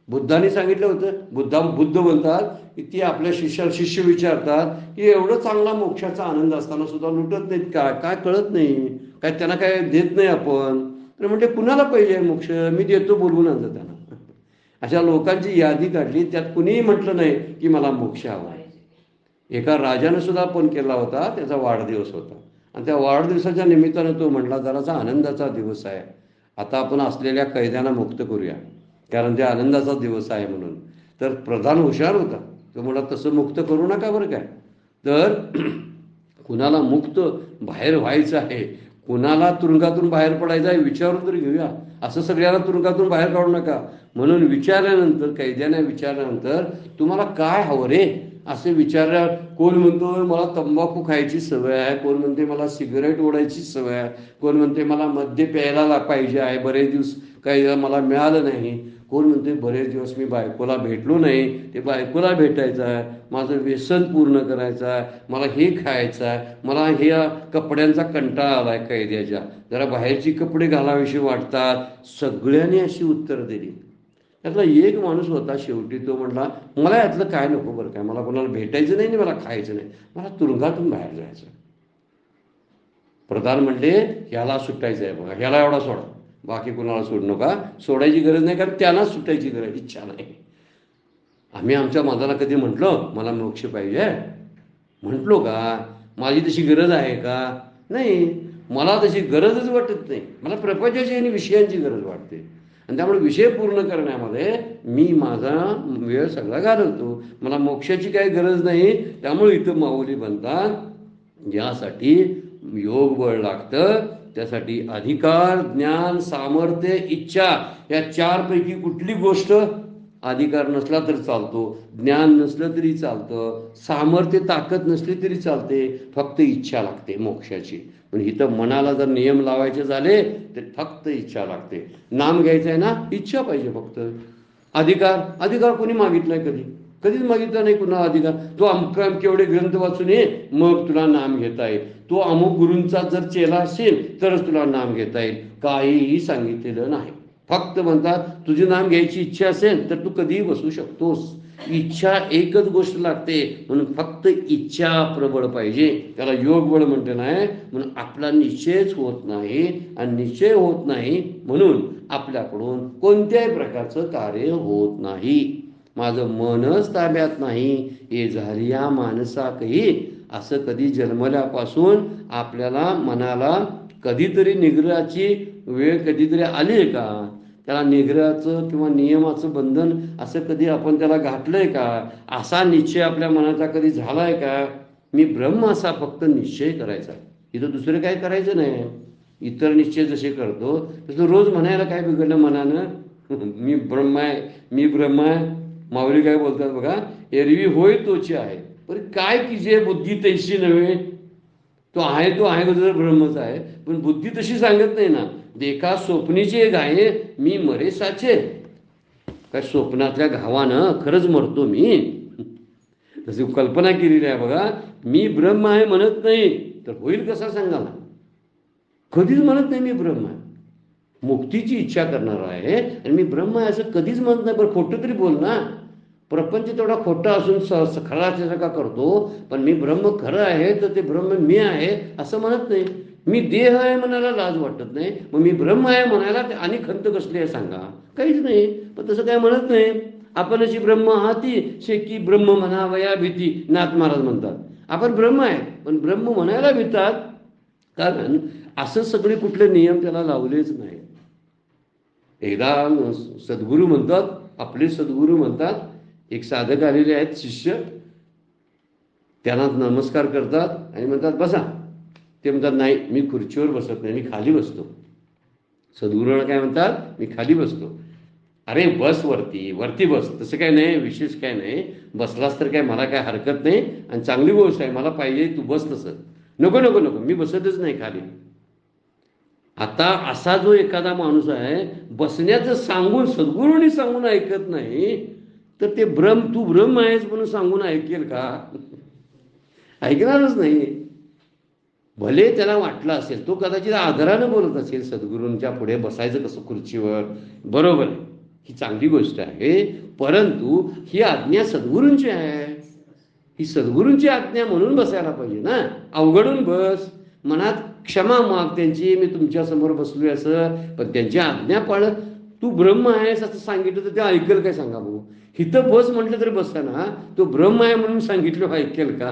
बुद्धांनी सांगितलं होतं. बुद्ध म्हणतात की ती आपल्या शिष्य विचारतात की एवढं चांगला मोक्षाचा आनंद असताना सुद्धा लुटत नाहीत काय कळत नाही काय, त्यांना काय देत नाही आपण. तर म्हणजे कुणाला पाहिजे मोक्ष, मी देतो बोलवून आणलं त्यांना. अशा लोकांची यादी काढली, त्यात कुणीही म्हटलं नाही की मला मोक्ष हवा आहे. एका राजानं सुद्धा फोन केला होता, त्याचा वाढदिवस होता आणि त्या वाढदिवसाच्या निमित्तानं तो म्हटला जरासा आनंदाचा दिवस आहे, आता आपण असलेल्या कैद्यांना मुक्त करूया, कारण ते आनंदाचा दिवस आहे म्हणून. तर प्रधान हुशार होता, तो म्हणला तसं मुक्त करू नका बरं काय. तर कुणाला मुक्त बाहेर व्हायचं आहे, कुणाला तुरुंगातून बाहेर पडायचं आहे विचारून तरी घेऊया. असं सगळ्याला तुरुंगातून बाहेर काढू नका. म्हणून विचारल्यानंतर, कैद्याने विचारल्यानंतर तुम्हाला काय हवं रे असे विचारल्या. कोण म्हणतो मला तंबाखू खायची सवय आहे, कोण म्हणते मला सिगरेट ओढायची सवय आहे, कोण म्हणते मला मद्य प्यायला पाहिजे आहे, बरेच दिवस काही मला मिळालं नाही, कोण म्हणते बरेच दिवस मी बायकोला भेटलो नाही, ते बायकोला भेटायचं आहे, माझं व्यसन पूर्ण करायचं आहे, मला हे खायचं आहे, मला हे कपड्यांचा कंटाळा आला आहे कैद्याच्या, जरा बाहेरची कपडे घालाविषयी वाटतात. सगळ्यांनी अशी उत्तरं दिली. त्यातला एक माणूस होता शेवटी, तो म्हटला मला यातलं काय नको बरं काय, मला कोणाला भेटायचं नाही, मला खायचं नाही, मला तुरुंगातून बाहेर जायचं. प्रधान म्हणले ह्याला सुटायचं आहे बघा, ह्याला एवढा सोडा, बाकी कोणाला सोडू नका. सोडायची गरज नाही, कारण त्यांनाच सुटायची गरज इच्छा नाही. आम्ही आमच्या मनाला कधी म्हटलो मला मोक्ष पाहिजे? म्हटलो का? माझी तशी गरज आहे का? नाही, मला तशी गरजच वाटत नाही. मला प्रपंचाची आणि विषयांची गरज वाटते, आणि त्यामुळे विषय पूर्ण करण्यामध्ये मी माझा वेळ सगळा घालवतो. मला मोक्षाची काही गरज नाही. त्यामुळे इथं माऊली बनतात यासाठी योग बळ लागतं. त्यासाठी अधिकार, ज्ञान, सामर्थ्य, इच्छा या चारपैकी कुठली गोष्ट, अधिकार नसला तरी चालतो, ज्ञान नसलं तरी चालतं, सामर्थ्य ताकद नसली तरी चालते, फक्त इच्छा लागते मोक्षाची. पण इथं मनाला जर नियम लावायचे झाले तर फक्त इच्छा लागते. नाम घ्यायचं आहे ना, इच्छा पाहिजे फक्त. अधिकार कोणी मागितलाय? कधीच मागितला नाही कुणा अधिकार. तो अमका केवढे ग्रंथ वाचून ये मग तुला नाम घेता येईल, तो अमुक गुरूंचा जर चेला असेल तरच तुला नाम घेता येईल, काहीही सांगितलेलं नाही. फक्त म्हणतात तुझे नाम घ्यायची इच्छा असेल तर तू कधीही बसू शकतोस. इच्छा एकच गोष्ट लागते, म्हणून फक्त इच्छा प्रबळ पाहिजे. त्याला योग बळ म्हणते नाही. म्हणून आपला निश्चयच होत नाही, आणि निश्चय होत नाही म्हणून आपल्याकडून कोणत्याही प्रकारचं कार्य होत नाही. माझं मनच ताब्यात नाही, हे झाली या माणसाकही. असं कधी जन्मल्यापासून आपल्याला मनाला कधीतरी निग्रहाची वेळ कधीतरी आली आहे का? त्याला निग्रहाचं किंवा नियमाचं बंधन असं कधी आपण त्याला घातलंय का? असा निश्चय आपल्या मनाचा कधी झालाय का? मी ब्रह्म असा फक्त निश्चय करायचा, इथं दुसरं काय करायचं नाही. इतर निश्चय जसे करतो तसं रोज म्हणायला काय बिघडलं मनानं? मी ब्रह्म आहे, मी ब्रह्म आहे. माऊली काय बोलतात बघा, एरवी होय तोची आहे, पण काय की जे बुद्धी तैशी नव्हे. तो आहे जर ब्रह्मच आहे, पण बुद्धी तशी सांगत नाही ना. देखा स्वप्नीची एक आहे मी मरे साचे. काय स्वप्नातल्या घावानं खरंच मरतो मी? तशी कल्पना केलेली आहे बघा. मी ब्रह्म आहे म्हणत नाही तर होईल कसा सांगाला? कधीच म्हणत नाही मी ब्रह्म आहे. मुक्तीची इच्छा करणार आहे आणि मी ब्रह्म आहे असं कधीच म्हणत नाही. बरं खोटं तरी बोल ना. प्रपंच तेवढा खोटा असून खराचा करतो, पण मी ब्रह्म खरं आहे तर ते ब्रह्म मी आहे असं म्हणत नाही. मी देह आहे म्हणायला लाज वाटत नाही, मग मी ब्रह्म आहे म्हणायला ते आणि खंत कसली आहे सांगा? काहीच नाही. पण तसं काय म्हणत नाही. आपण अशी ब्रह्म हाती शेकी ब्रह्म म्हणावया भीती, नाथ महाराज म्हणतात. आपण ब्रह्म आहे पण ब्रह्म म्हणायला भीतात, कारण असं सगळे कुठले नियम त्याला लावलेच नाही. एकदा सद्गुरू म्हणतात, आपले सद्गुरू म्हणतात, एक साधक आलेले आहेत शिष्य, त्यांना नमस्कार करतात आणि म्हणतात बसा. ते म्हणतात नाही मी खुर्चीवर बसत नाही, मी खाली बसतो. सद्गुरूंना काय म्हणतात, मी खाली बसतो. अरे बस वरती बस, तसं काय नाही, विशेष काय नाही, बसलास तर काय मला काय हरकत नाही आणि चांगली गोष्ट आहे, मला पाहिजे तू बस तसं. नको नको नको, मी बसतच नाही खाली. आता असा जो एखादा माणूस आहे बसण्याचं सांगून सद्गुरूंनी सांगून ऐकत नाही, तर ते तू ब्रह्म आहेस म्हणून सांगून ऐकेल का? ऐकणारच नाही. भले त्याला वाटलं असेल, तो कदाचित आदरानं बोलत असेल, सद्गुरूंच्या पुढे बसायचं कसं खुर्चीवर, बरोबर आहे, ही चांगली गोष्ट आहे. परंतु ही आज्ञा सद्गुरूंची आहे, ही सद्गुरूंची आज्ञा म्हणून बसायला पाहिजे ना. अवघडून बस, मनात क्षमा माग त्यांची, मी तुमच्या समोर बसलोय असं, पण त्यांची आज्ञा पाळत तू ब्रह्म आहेस असं सांगितलं तर ते ऐकेल काय सांगा भाऊ? हिथं बस म्हटलं तर बसा ना. तो ब्रह्म आहे म्हणून सांगितलं ऐकेल का?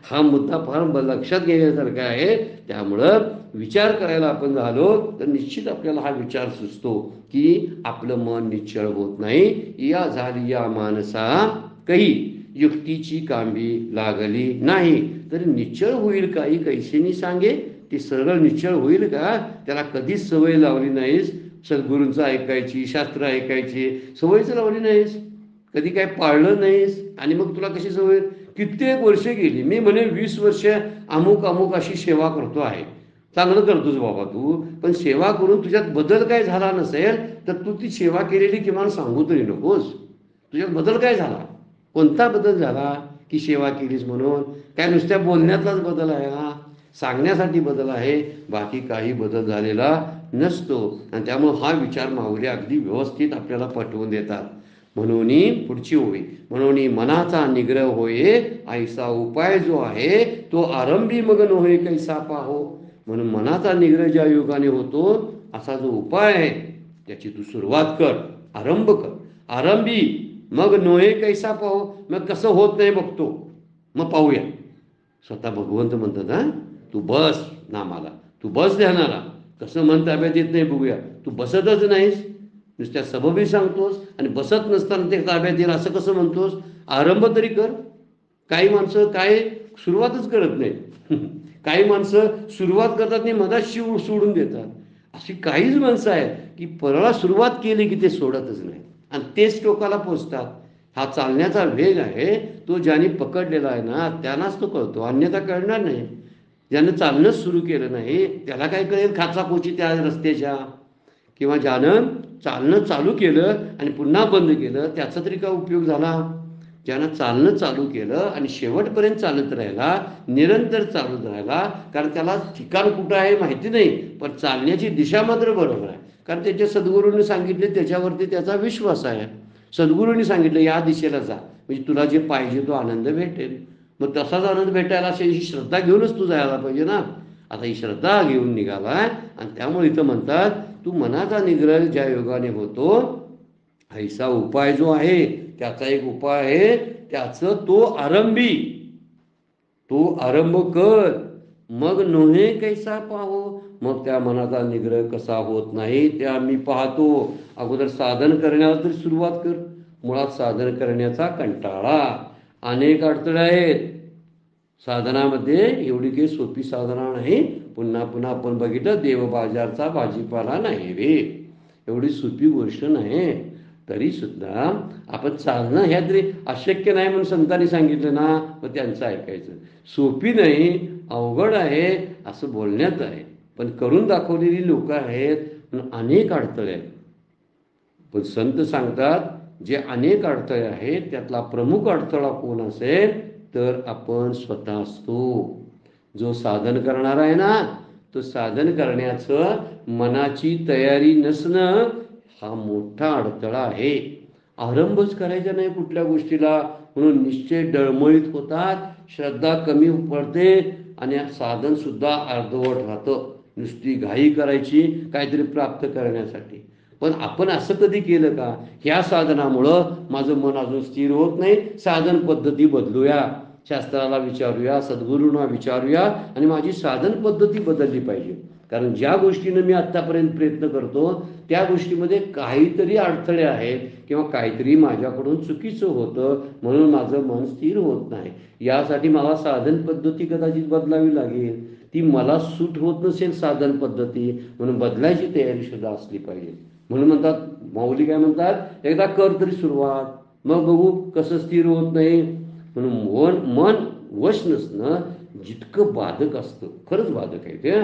हा मुद्दा फार लक्षात घेण्यासारखा आहे. त्यामुळं विचार करायला आपण झालो तर निश्चित आपल्याला हा विचार सुचतो की आपलं मन निश्चळ होत नाही. या झाली या मानसा काही युक्तीची कांबी लागली नाही, तरी निश्चळ होईल काही कैसेनी सांगे. ती सरळ निश्चळ होईल का? त्याला कधीच सवय लावली नाहीस सद्गुरूंचं ऐकायची, शास्त्र ऐकायची सवयच लावली नाहीस, कधी काय पाळलं नाहीस, आणि मग तुला कशी सवय? कित्येक वर्ष गेली, मी म्हणे 20 वर्ष अमुक अमुक अशी सेवा करतो आहे. चांगलं करतोस बाबा तू, पण सेवा करून तुझ्यात बदल काय झाला नसेल तर तू ती सेवा केलेली किमान सांगू तरी नकोस. तुझ्यात बदल काय झाला? कोणता बदल झाला की सेवा केलीस म्हणून? काय नुसत्या बोलण्यातलाच बदल आहे हा? सांगण्यासाठी बदल आहे, बाकी काही बदल झालेला नसतो. आणि त्यामुळे हा विचार माऊली अगदी व्यवस्थित आपल्याला पटवून देतात. म्हणून पुढची ओळी, म्हणून मनाचा निग्रह होय ऐसा उपाय जो आहे तो आरंभी मग नव्हे कैसा पाहो. म्हणून मनाचा निग्रह ज्या योगाने होतो असा जो उपाय आहे त्याची तू सुरुवात कर, आरंभ कर. आरंभी मग नोहे कैसा पाहो, मग कसं होत नाही बघतो, मग पाहूया. स्वतः भगवंत म्हणतात हा, तू बस नामाला, तू बस ध्यानाला. कसं मन ताब्यात येत नाही बघूया. तू बसतच नाहीस, नुसत्या सबबी सांगतोस आणि बसत नसताना ते ताब्यात येईल असं कसं म्हणतोस? आरंभ तरी कर. काही माणसं काय सुरुवातच करत नाहीत. काही माणसं सुरुवात करतात आणि मधात सोडून देतात. अशी काहीच माणसं आहेत की परळा सुरुवात केली की ते सोडतच नाही आणि तेच टोकाला पोचतात. हा चालण्याचा वेग आहे तो ज्याने पकडलेला आहे ना त्यांनाच तो कळतो, अन्यथा कळणार नाही. ज्यानं चालणंच सुरू केलं नाही त्याला काय कळेल खाचापोची त्या रस्त्याच्या? किंवा ज्यानं चालणं चालू केलं आणि पुन्हा बंद केलं त्याचा तरी काय उपयोग झाला? ज्यानं चालणं चालू केलं आणि शेवटपर्यंत चालत राहिला, निरंतर चालत राहिला, कारण त्याला ठिकाण कुठं आहे माहिती नाही, पण चालण्याची दिशा मात्र बरोबर आहे. कारण त्याच्या सद्गुरूंनी सांगितले त्याच्यावरती त्याचा विश्वास आहे. सद्गुरूंनी सांगितलं या दिशेला जा, म्हणजे तुला जे पाहिजे तो आनंद भेटेल. मग तसाच आनंद भेटायला अशी ही श्रद्धा घेऊनच तू जायला पाहिजे ना. आता ही श्रद्धा घेऊन निघालाय आणि त्यामुळे इथं म्हणतात तू मनाचा निग्रह ज्या योगाने होतो ऐसा उपाय जो आहे त्याचा एक उपाय आहे, त्याचं तो आरंभी, तो आरंभ कर. मग नोहे कैसा पाहो, मग त्या मनाचा निग्रह कसा होत नाही ते आम्ही पाहतो. अगोदर साधन करण्याला तरी सुरुवात कर. मुळात साधन करण्याचा कंटाळा, अनेक अडथळे आहेत साधनामध्ये. एवढी काही सोपी साधना नाही. पुन्हा पुन्हा आपण बघितलं देव बाजारचा भाजीपाला नाही रे, एवढी सोपी गोष्ट नाही. तरी सुद्धा आपण चालणं ह्या तरी अशक्य नाही म्हणून संतांनी सांगितलं ना, मग त्यांचं ऐकायचं. सोपी नाही, अवघड आहे असं बोलण्यात आहे, पण करून दाखवलेली लोक आहेत म्हणून अनेक अडथळे आहेत. पण संत सांगतात जे अनेक अडथळे आहेत त्यातला प्रमुख अडथळा कोण असेल तर आपण स्वतः असतो. जो साधन करणार आहे ना, तो साधन करण्याचं मनाची तयारी नसणं हा मोठा अडथळा आहे. आरंभच करायचा नाही कुठल्या गोष्टीला म्हणून निश्चय डळमळीत होतात, श्रद्धा कमी पडते आणि साधन सुद्धा अर्धवट राहतं. नुसती घाई करायची काहीतरी प्राप्त करण्यासाठी. पण आपण असं कधी केलं का, ह्या साधनामुळं माझं मन अजून स्थिर होत नाही, साधन पद्धती बदलूया, शास्त्राला विचारूया, सद्गुरूंना विचारूया आणि माझी साधन पद्धती बदलली पाहिजे. कारण ज्या गोष्टीनं मी आत्तापर्यंत प्रयत्न करतो त्या गोष्टीमध्ये काहीतरी अडथळे आहेत किंवा काहीतरी माझ्याकडून चुकीचं होतं म्हणून माझं मन स्थिर होत नाही. यासाठी मला साधन पद्धती कदाचित बदलावी लागेल. ती मला सूट होत नसेल साधन पद्धती, म्हणून बदलायची तयारी सुद्धा असली पाहिजे. म्हणून म्हणतात माऊली काय म्हणतात, एकदा कर तरी सुरुवात, मग बघू कसं स्थिर होत नाही. म्हणून मन वश नसणं जितकं बाधक असतं, खरंच बाधक आहे ते,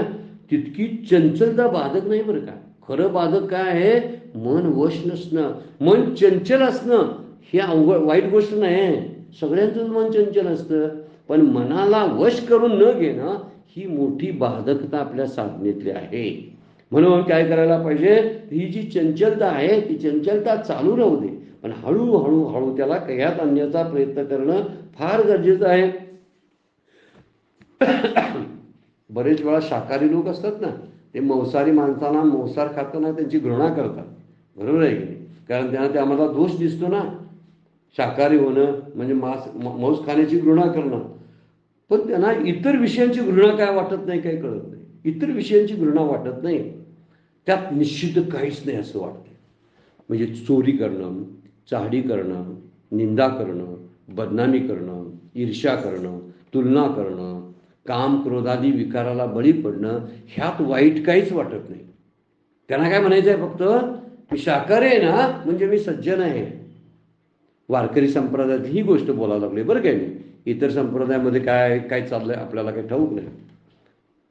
तितकी चंचलता बाधक नाही बरं का. खरं बाधक काय आहे, मन वश नसणं, मन चंचल असणं. हे अवघड वाईट गोष्ट नाही, सगळ्यांचंच मन चंचल असतं, पण मनाला वश करून न घेणं ही मोठी बाधकता आपल्या साधनेतली आहे. म्हणून काय करायला पाहिजे, ही जी चंचलता आहे ती चंचलता चालू राहू दे, पण हळूहळू हळू त्याला कह्यात आणण्याचा प्रयत्न करणं फार गरजेचं आहे. बरेच वेळा शाकाहारी लोक असतात ना, ते मांसाहारी माणसांना मांसाहार खाताना त्यांची घृणा करतात, बरोबर आहे की नाही? कारण त्यांना ते आम्हाला दोष दिसतो ना, शाकाहारी होणं म्हणजे मांस खाण्याची घृणा करणं. पण त्यांना इतर विषयांची घृणा काय वाटत नाही, काही कळत नाही. इतर विषयांची घृणा वाटत नाही, त्यात निश्चित काहीच नाही असं वाटतं. म्हणजे चोरी करणं, चाहडी करणं, निंदा करणं, बदनामी करणं, ईर्ष्या करणं, तुलना करणं, काम क्रोधादी विकाराला बळी पडणं ह्यात वाईट काहीच वाटत नाही. त्यांना काय म्हणायचं आहे, फक्त मी शाकाहारी आहे ना म्हणजे मी सज्जन आहे. वारकरी संप्रदायात ही गोष्ट बोलायला लागली बरं काय. मी इतर संप्रदायामध्ये काय काय चाललंय आपल्याला काही ठाऊक नाही.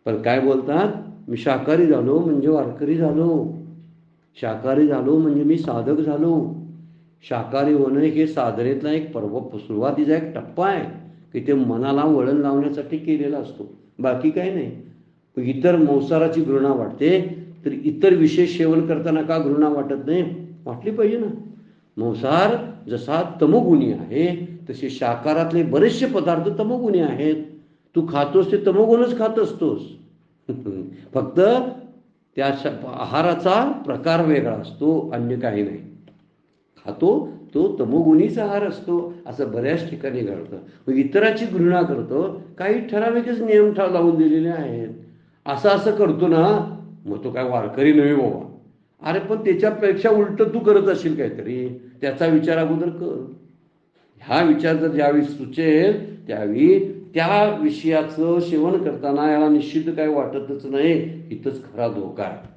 पण काय बोलतात, मी शाकाहारी झालो म्हणजे वारकरी झालो, शाकाहारी झालो म्हणजे मी साधक झालो. शाकाहारी होणं हे साधनेतला एक सुरुवातीचा एक टप्पा आहे की ते मनाला वळण लावण्यासाठी केलेला असतो, बाकी काही नाही. इतर मांसाहाराची घृणा वाटते तर इतर विशेष सेवन करताना का घृणा वाटत नाही? वाटली पाहिजे ना. मांसाहार जसा तमोगुणी आहे तसे शाकाहारातले बरेचसे पदार्थ तमोगुणी आहेत. तू खातोस ते तमोगुणच खात असतोस. फक्त त्या आहाराचा प्रकार वेगळा असतो, अन्य काही नाही. खातो तो तमोगुणीचा आहार असतो असं बऱ्याच ठिकाणी घडतं. मग इतराची घृणा करतो, काही ठराविकच नियम लावून दिलेले आहेत. असं असं करतो ना मग तो काय वारकरी नव्हे बाबा. अरे पण त्याच्यापेक्षा उलट तू करत असेल काहीतरी, त्याचा विचार अगोदर कर. हा विचार जर ज्यावेळी सुचेल त्यावेळी त्या विषयाचं सेवन करताना याला निश्चित काय वाटतच नाही. इथंच खरा धोका आहे.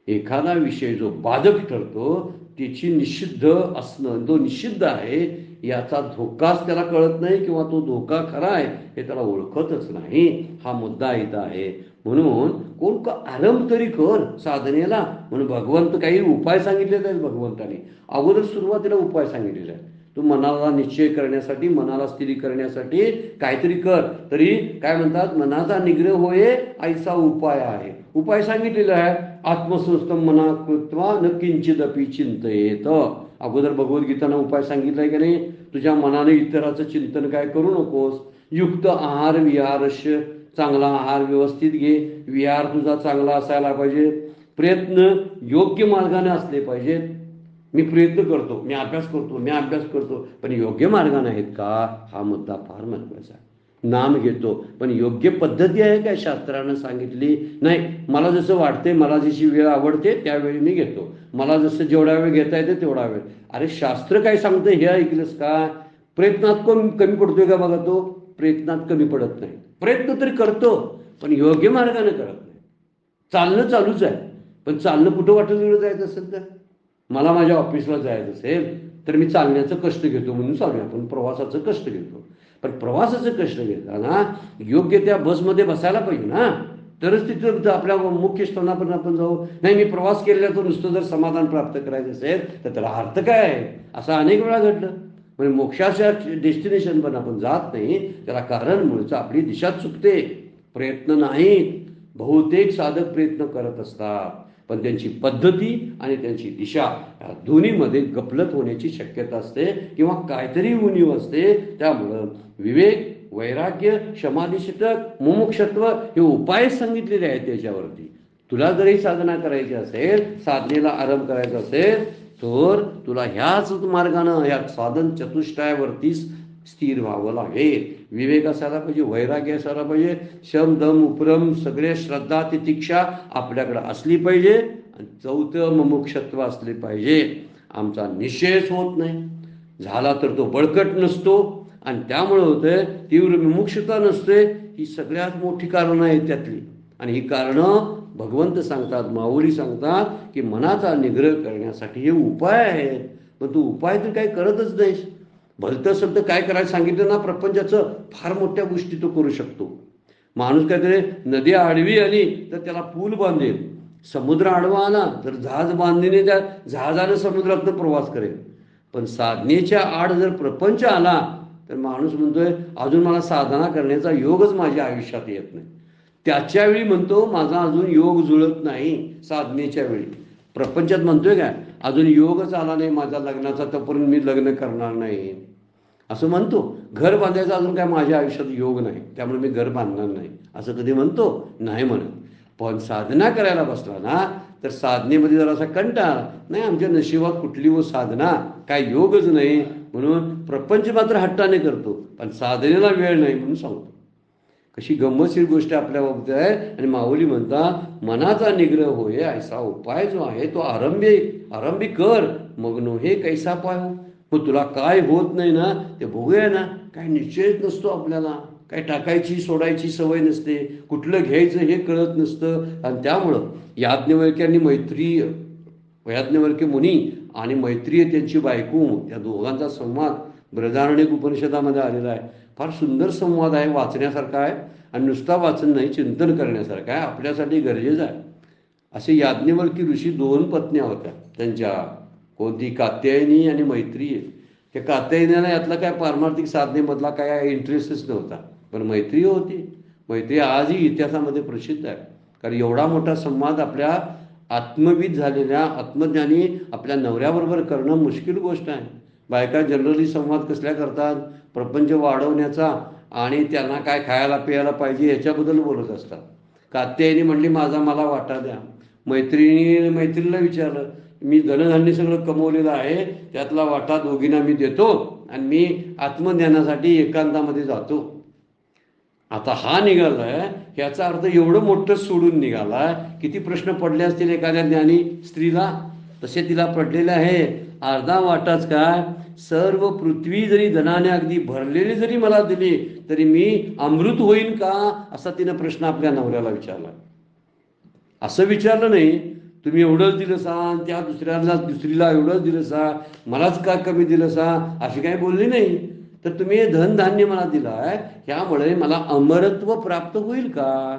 एखादा विषय जो बाधक ठरतो त्याची निषिद्ध असणं, तो निषिद्ध आहे याचा धोकाच त्याला कळत नाही किंवा तो धोका खरा आहे हे त्याला ओळखतच नाही. हा मुद्दा इथं आहे. म्हणून कोण का आरंभ तरी कर साधनेला. म्हणून भगवंत काही उपाय सांगितलेले आहेत. भगवंताने अगोदर सुरुवातीला उपाय सांगितलेले आहेत. तू मनाला निश्चय करण्यासाठी, मनाला स्थिर करण्यासाठी काहीतरी कर. तरी काय म्हणतात, मनाचा निग्रह होय ऐसा उपाय आहे. उपाय सांगितलेला आहे, आत्मसंस्थम मना कृत्वा न किंचिदपि चिंतयेत. अगोदर भगवद्गीतानं उपाय सांगितलाय की नाही, तुझ्या मनाने इतराचं चिंतन काय करू नकोस. युक्त आहार विहारस्य, चांगला आहार व्यवस्थित घे. विहार तुझा चांगला असायला पाहिजे. प्रयत्न योग्य मार्गाने असले पाहिजेत. मी प्रयत्न करतो, मी अभ्यास करतो, पण योग्य मार्गाने आहेत का, हा मुद्दा फार महत्वाचा आहे. नाम घेतो पण योग्य पद्धती आहे काय शास्त्रानं सांगितली नाही. मला जसं वाटते, मला जशी वेळ आवडते त्यावेळी मी घेतो, मला जसं जेवढा वेळ घेता येते तेवढा वेळ. अरे शास्त्र काय सांगतं हे ऐकलंस का? प्रयत्नात कमी पडतोय का बघा. तो प्रयत्नात कमी पडत नाही. प्रयत्न तरी करतो पण योग्य मार्गाने करत नाही. चालणं चालूच आहे पण चालणं कुठं वाटत वेळ जायचं असेल तर, मला माझ्या ऑफिसला जायचं असेल तर मी चालण्याचं कष्ट घेतो म्हणून चालूया. आपण प्रवासाचं कष्ट घेतो, पण प्रवासाचं कष्ट घेताना योग्य त्या बसमध्ये बसायला पाहिजे ना, तरच तिथं आपल्या मुख्य स्थानापर्यंत आपण जाऊ. नाही मी प्रवास केलेला तो नुसतं जर समाधान प्राप्त करायचं असेल तर त्याला अर्थ काय आहे. असं अनेक वेळा घडलं. म्हणजे मोक्षाच्या डेस्टिनेशन पण आपण जात नाही, त्याला कारण मुळचं आपली दिशा चुकते. प्रयत्न नाहीत. बहुतेक साधक प्रयत्न करत असतात पण त्यांची पद्धती आणि त्यांची दिशा या दोन्हीमध्ये गफलत होण्याची शक्यता असते किंवा काहीतरी उणीव असते. त्यामुळं विवेक, वैराग्य, समाधिशितक, मुमुक्षत्व हे उपाय सांगितलेले आहेत. त्याच्यावरती तुला जरी साधना करायची असेल, साधनेला आरंभ करायचा असेल तर तुला ह्याच मार्गानं या साधन चतुष्टयावरती स्थिर व्हावं लागेल. विवेक असायला पाहिजे, वैराग्य असायला पाहिजे, शम दम उपरम सगळे श्रद्धा तितिक्षा आपल्याकडे असली पाहिजे आणि चौथं मुमुक्षत्व असले पाहिजे. आमचा निश्चयच होत नाही, झाला तर तो बळकट नसतो आणि त्यामुळे होतंय तीव्र मुमुक्षता नसते. ही सगळ्यात मोठी कारणं आहेत त्यातली. आणि ही कारणं भगवंत सांगतात, माऊली सांगतात की मनाचा निग्रह करण्यासाठी हे उपाय आहेत. पण तू उपाय तर काही करतच नाहीस. भलतं सलतं काय करायला सांगितलं ना प्रपंचाचं, फार मोठ्या गोष्टी तो करू शकतो. माणूस काहीतरी नदी आडवी आली तर त्याला पूल बांधेल, समुद्र आडवा आला तर जहाज बांधणीने त्या जहाजानं समुद्रातनं प्रवास करेल. पण साधनेच्या आड जर प्रपंच आला तर माणूस म्हणतोय अजून मला साधना करण्याचा योगच माझ्या आयुष्यात येत नाही. त्याच्या वेळी म्हणतो माझा अजून योग जुळत नाही. साधनेच्या वेळी प्रपंचात म्हणतोय काय अजून योगच आला नाही माझ्या लग्नाचा, तोपर्यंत मी लग्न करणार नाही असं म्हणतो. घर बांधायचा अजून काय माझ्या आयुष्यात योग नाही त्यामुळे मी घर बांधणार नाही असं कधी म्हणतो नाही म्हणत. पण साधना करायला बसला ना तर साधनेमध्ये जरासा कंटाळा, नाही आमच्या नशिबात कुठली व साधना, काय योगच नाही म्हणून प्रपंच मात्र हट्टाने करतो पण साधनेला वेळ नाही म्हणून सांगतो. कशी गंमतशीर गोष्ट आपल्या बाबतीत आहे. आणि माऊली म्हणतात मनाचा निग्रह होय ऐसा उपाय जो आहे तो आरंभी कर मग नो हे कैसा पाय हो. मग तुला काय होत नाही ना ते बघूया ना. काही निश्चयच नसतो आपल्याला, काही टाकायची सोडायची सवय नसते, कुठलं घ्यायचं हे कळत नसतं. आणि त्यामुळं याज्ञवल्क्य मुनी आणि मैत्रीय त्यांची बायको या दोघांचा संवाद बृहदारण्यक उपनिषदामध्ये आलेला आहे. फार सुंदर संवाद आहे, वाचण्यासारखा आहे. आणि नुसता वाचन नाही, चिंतन करण्यासारखं आहे, आपल्यासाठी गरजेचं आहे. असे याज्ञवल्की ऋषी 2 पत्न्या होत्या त्यांच्या, कोणती कात्यायनी आणि मैत्रीय. त्या कात्यायनीला यातला काय पारमार्थिक साधनेमधला काय इंटरेस्टच नव्हता, पण मैत्रीय होती. मैत्री आजही इतिहासामध्ये प्रसिद्ध आहे, कारण एवढा मोठा संवाद आपल्या आत्मविद झालेल्या आत्मज्ञानी आपल्या नवऱ्याबरोबर करणं मुश्किल गोष्ट आहे. बायका जनरली संवाद कसल्या करतात, प्रपंच वाढवण्याचा आणि त्यांना काय खायला प्यायला पाहिजे याच्याबद्दल बोलत असतात. कात्यायनी म्हणली मला वाटा द्या. मैत्रिणीला विचारलं, मी धनधान्य सगळं कमवलेलं आहे, त्यातला वाटा दोघींना मी देतो आणि मी आत्मज्ञानासाठी एकांतामध्ये जातो. आता हा निघालाय, याचा अर्थ एवढं मोठं सोडून निघालाय. किती प्रश्न पडले असतील एखाद्या ज्ञानी स्त्रीला, तसे तिला पडलेले आहे. अर्धा वाटाच काय, सर्व पृथ्वी जरी धनाने अगदी भरलेली जरी मला दिली तरी मी अमृत होईन का, असा तिनं प्रश्न आपल्या नवऱ्याला विचारला. असं विचारलं नाही, तुम्ही एवढंच दिलं सा, त्या दुसरीला एवढंच दिलं सा, मलाच का कमी दिलं सा, अशी काही बोलली नाही. तर तुम्ही हे धनधान्य मला दिलाय, त्यामुळे मला अमरत्व प्राप्त होईल का,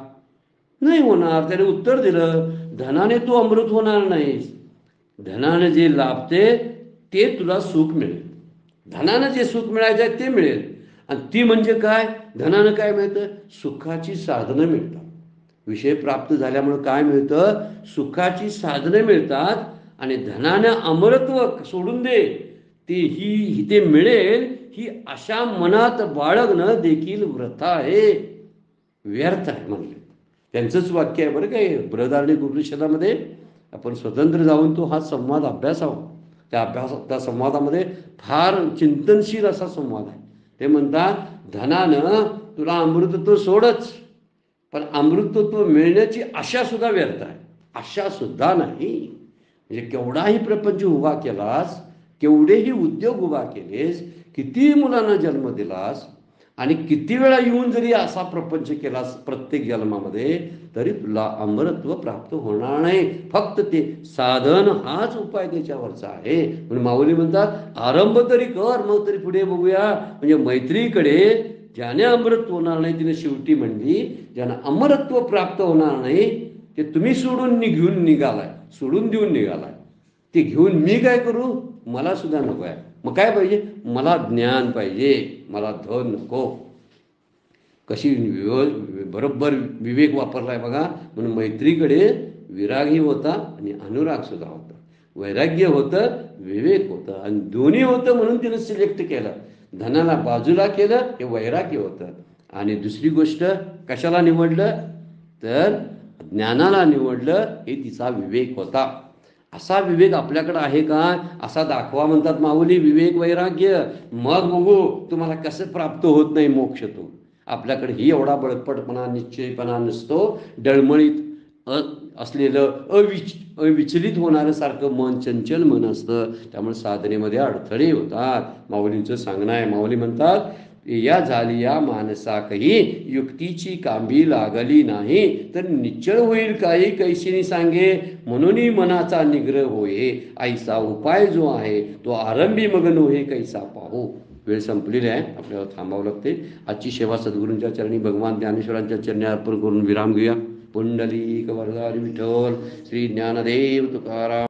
नाही होणार. त्याने उत्तर दिलं, धनाने तू अमृत होणार नाहीस. धनाने जे लाभते ते तुला सुख मिळेल. धनानं जे सुख मिळायचं आहे ते मिळेल. आणि ती म्हणजे काय, धनानं काय मिळतं, सुखाची साधनं मिळतात. विषय प्राप्त झाल्यामुळे काय मिळतं, सुखाची साधनं मिळतात. आणि धनानं अमरत्व सोडून दे, ते मिळेल ही अशा मनात बाळगणं देखील व्रत आहे, व्यर्थ आहे म्हणले. त्यांचंच वाक्य आहे बरं काय, बृहदारण्यक उपनिषदामध्ये. आपण स्वतंत्र जाऊन तो हा संवाद अभ्यासावा. त्या संवादामध्ये फार चिंतनशील असा संवाद आहे. ते म्हणतात, धनानं तुला अमृतत्व सोडच, पण अमृतत्व मिळण्याची आशा सुद्धा व्यर्थ आहे. आशा सुद्धा नाही. म्हणजे केवढाही प्रपंच उभा केलास, केवढेही उद्योग उभा केलेस, किती मुलांना जन्म दिलास आणि किती वेळा येऊन जरी असा प्रपंच केलास प्रत्येक जन्मामध्ये, तरी तुला अमरत्व प्राप्त होणार नाही. फक्त ते साधन हाच उपाय त्याच्यावरचा आहे. म्हणून माऊली म्हणतात, आरंभ तरी कर, मग तरी पुढे बघूया. म्हणजे मैत्रीकडे ज्याने अमरत्व होणार नाही, तिने शेवटी म्हणली, ज्यांना अमरत्व प्राप्त होणार नाही ते तुम्ही सोडून देऊन निघालाय. ते घेऊन मी काय करू, मला सुद्धा नको आहे. मग काय पाहिजे, मला ज्ञान पाहिजे, मला धन नको. कशी बरोबर विवेक वापरलाय बघा. म्हणून मैत्रीकडे विरागही होता आणि अनुराग सुद्धा होता, वैराग्य होतं, विवेक होतं, आणि दोन्ही होतं. म्हणून तिनं सिलेक्ट केलं. धनाला बाजूला केलं, हे वैराग्य होतं. आणि दुसरी गोष्ट कशाला निवडलं, तर ज्ञानाला निवडलं, हे तिचा विवेक होता. असा विवेक आपल्याकडे आहे का, असा दाखवा म्हणतात माऊली. विवेक वैराग्य, मग बघू तुम्हाला कसं प्राप्त होत नाही मोक्ष. तो आपल्याकडे ही एवढा बळपटपणा निश्चयपणा नसतो. डळमळीत असलेलं अविचलित होणारं सारखं मन, चंचल मन असतं. त्यामुळे साधनेमध्ये अडथळे होतात. माऊलींचं सांगणं आहे. माऊली म्हणतात, या झाली या मानसाकही युक्तीची कांबी लागली नाही, तर निश्चळ होईल काही कैशिनी सांगे. म्हणून मनाचा निग्रह होय, ऐसा उपाय जो आहे तो आरंभी मग नोहे कैसा पाहू. वेळ संपलेली आहे, आपल्याला थांबावं लागते. आजची सेवा सद्गुरूंच्या चरणी, भगवान ज्ञानेश्वरांच्या चरणी अर्पण करून विराम घेऊया. पुंडलिक वरदारी विठ्ठल, श्री ज्ञानदेव तुकाराम.